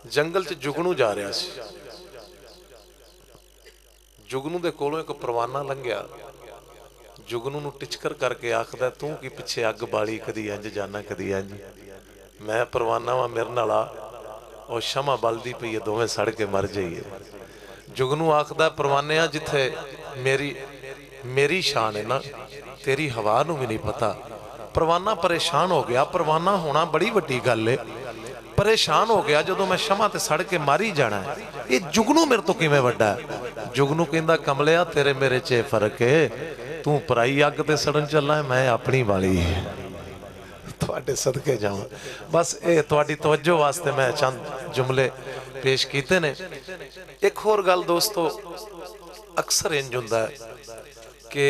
जंगल च जुगनू जा रहा सी। जुगनू दे कोलों एक परवाना लंघिया। जुगनू नूं टिचकर करके आखदा, तू की पिछे अग बाली, कदी इंज जाना कदी इंज। मैं परवाना वा, मेरे नाल आ। और शमा बलदी पई है, दोवें सड़ के मर जाइए। जुगनू आखदा, परवानिया जिथे मेरी मेरी शान है ना, तेरी हवा नूं भी नहीं पता। परवाना परेशान हो गया। परवाना होना बड़ी वड्डी गल है। परेशान हो गया जो मैं शमा ते सड़ के मारी जाना है, ये जुगनू मेरे तो किवें वड्डा है। जुगनू कहंदा, कमलिया तेरे मेरे च फर्क है, तू पराई अग ते सड़न चला है, मैं अपनी वाली तुहाडे सदके जावां। बस ये तुहाडी तवज्जो वास्ते मैं चंद जुमले पेश कीते ने। एक होर गल दोस्तों, अक्सर इंज हुंदा है कि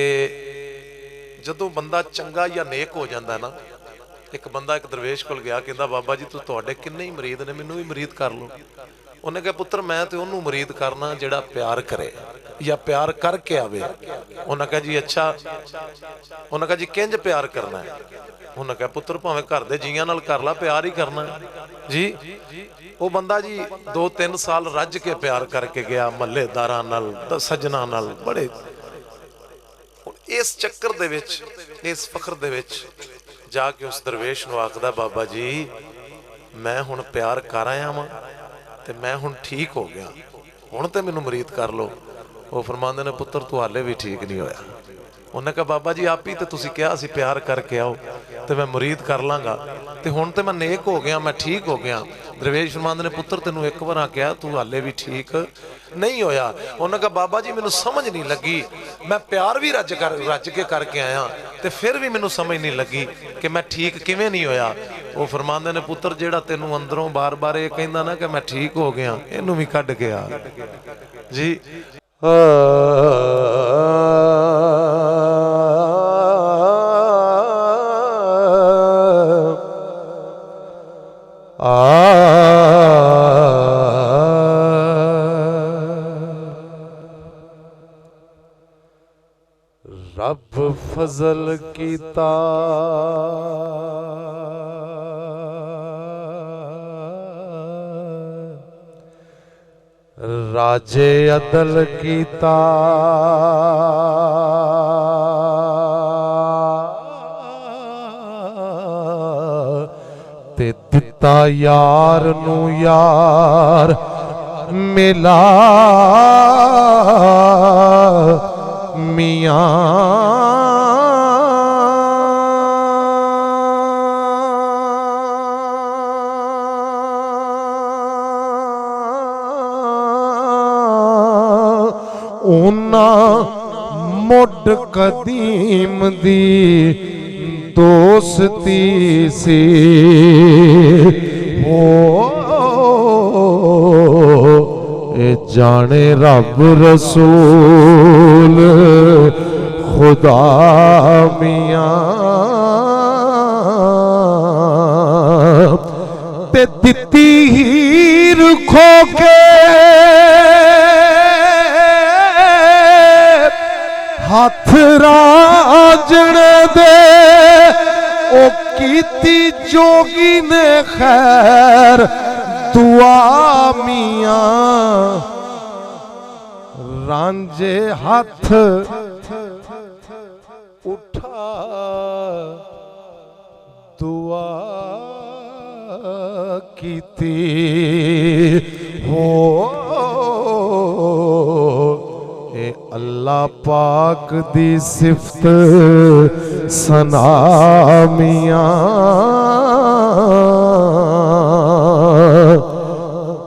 जदों बंदा चंगा या नेक हो जाता है ना, एक बंदा एक दरवेश कोल गया, कहता बाबा जी तुहाडे किन्ने ही मरीद ने, मैनू भी मरीद कर लो। उन्हें कहा पुत्र मैं तो उन्होंने मरीद करना जिहड़ा प्यार करे या प्यार करके आवे। उन्हें कहा जी अच्छा। उन्हें कहा जी किंज प्यार करना है। उन्हें कहा पुत्र भावें घर दे जीआं नाल कर ला, प्यार ही करना है जी। वो बंदा जी 2-3 साल रज के प्यार करके गया, महल्लेदारां नाल, सज्जनां नाल, बड़े इस चक्कर दे विच, इस फखर दे विच जाके उस दरवेश नूं आखदा, बाबा जी मैं हुण प्यार कर आया वां ते मैं हुण ठीक हो गया, हुण ते मैनू मरीद कर लो। वो फरमांदे ने पुत्र तू हाले भी ठीक नहीं होया। उन्हें कहा बाबा जी आप ही तो तुसीं कहा सी प्यार करके आओ तो मैं मुरीद कर लांगा, तो हुण तो मैं नेक हो गया, मैं ठीक हो गया। दरवेश फरमांदे ने पुत्र तेनू एक बार कहा तू हाले भी ठीक नहीं होया। उन्हें कहा बाबा जी मैनू समझ नहीं लगी, मैं प्यार भी रज के करके आया तो फिर भी मैनू समझ नहीं लगी कि मैं ठीक किवें नहीं होया। वो फरमांदे ने पुत्र जिहड़ा तेनू अंदरों बार बार ये कहंदा ना कि मैं ठीक हो गया, इनू भी कढ के आ जी। रब फजल कीता राजे अदल कीता, ते दिता यार नू यार मिला मियां। उन्ना मुड कदीम दी दोस्ती सी हो, जाने रब रसूल खुदा मियां। ते दिती हीर खो के हाथ राजने दे, ओ कीती जोगी ने खैर दुआ मियां। रांझे हाथ उठा दुआ कीती हो, अल्लाह पाक दी सिफत सना मियां।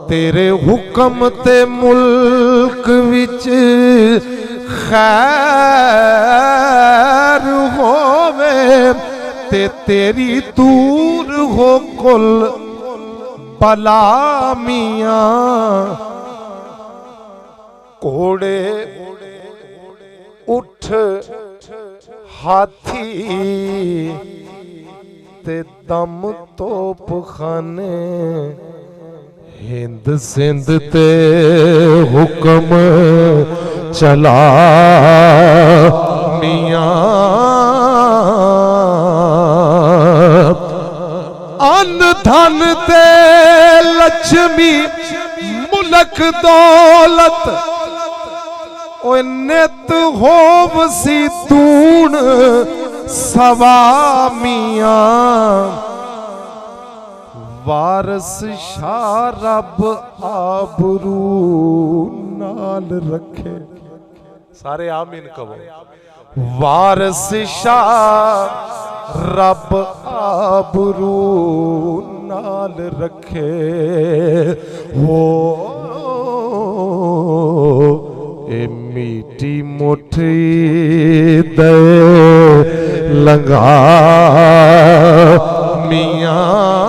तेरे हुक्म ते मुल्क विच खैर होवे, ते तेरी दूर हो कुल बला मियां। घोड़े उठ हाथी ते दम तोप खाने, हिंद सिंध ते हुक्म चला मियां। अन धन ते लक्ष्मी मुलक दौलत ओ नित होव सी तूण सवामियां वारस शाह रब आबरू नाल रखे। सारे आमीन कहो। वारस शाह रब आबरू नाल रखे हो ए मीठी मुठी दे लंगा मियां